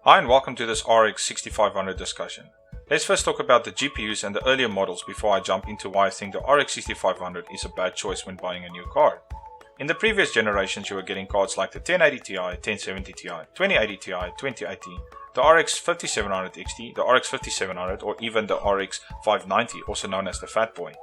Hi and welcome to this RX 6500 discussion. Let's first talk about the GPUs and the earlier models before I jump into why I think the RX 6500 is a bad choice when buying a new card. In the previous generations you were getting cards like the 1080 Ti, 1070 Ti, 2080 Ti, 2080, the RX 5700 XT, the RX 5700 or even the RX 590, also known as the Fat Boy.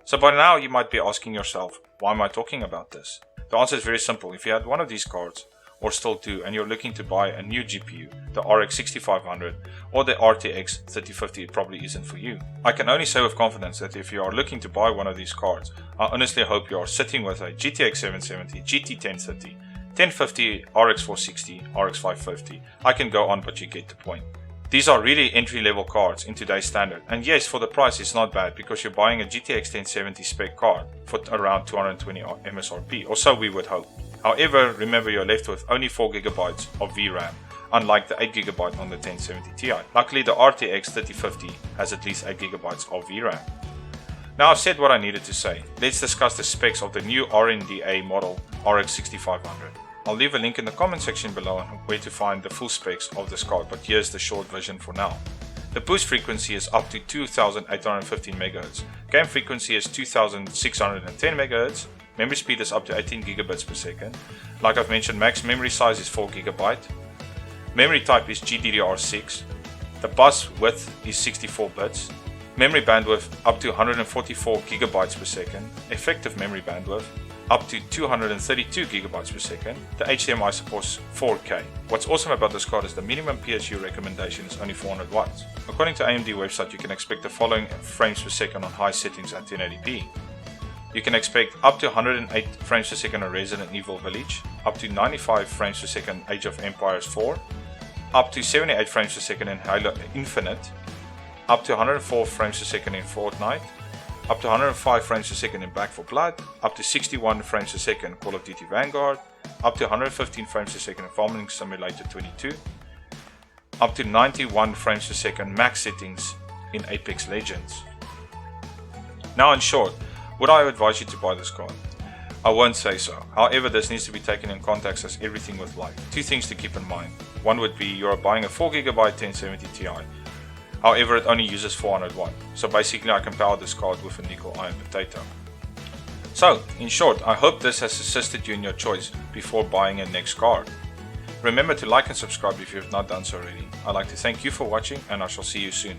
So by now you might be asking yourself, why am I talking about this? The answer is very simple. If you had one of these cards, or still do, and you're looking to buy a new GPU, the RX 6500 or the RTX 3050, it probably isn't for you. I can only say with confidence that if you are looking to buy one of these cards, I honestly hope you are sitting with a GTX 770, GT 1030, 1050, RX 460, RX 550. I can go on, but you get the point. These are really entry-level cards in today's standard, and yes, for the price it's not bad because you're buying a GTX 1070 spec card for around 220 MSRP, or so we would hope. However, remember you're left with only 4GB of VRAM, unlike the 8GB on the 1070 Ti. Luckily the RTX 3050 has at least 8GB of VRAM. Now I've said what I needed to say. Let's discuss the specs of the new RNDA model RX 6500. I'll leave a link in the comment section below on where to find the full specs of this card, but here's the short version for now. The boost frequency is up to 2815 MHz, game frequency is 2610 MHz, memory speed is up to 18 GB per second. Like I've mentioned, max memory size is 4GB. Memory type is GDDR6. The bus width is 64 bits. Memory bandwidth up to 144 GB per second. Effective memory bandwidth up to 232 GB per second. The HDMI supports 4K. What's awesome about this card is the minimum PSU recommendation is only 400 watts. According to AMD website, you can expect the following frames per second on high settings at 1080p. You can expect up to 108 frames per second on Resident Evil Village, up to 95 frames per second Age of Empires 4, up to 78 frames per second in Halo Infinite, up to 104 frames per second in Fortnite, up to 105 frames per second in Back 4 Blood, up to 61 frames per second Call of Duty Vanguard, up to 115 frames per second in Farming Simulator 22, up to 91 frames per second max settings in Apex Legends. Now in short, would I advise you to buy this card? I won't say so. However, this needs to be taken in context as everything with life. Two things to keep in mind. One would be you are buying a 4GB 1070 Ti. However, it only uses 400 watt. So basically I can power this card with a nickel iron potato. So, in short, I hope this has assisted you in your choice before buying your next card. Remember to like and subscribe if you have not done so already. I'd like to thank you for watching and I shall see you soon.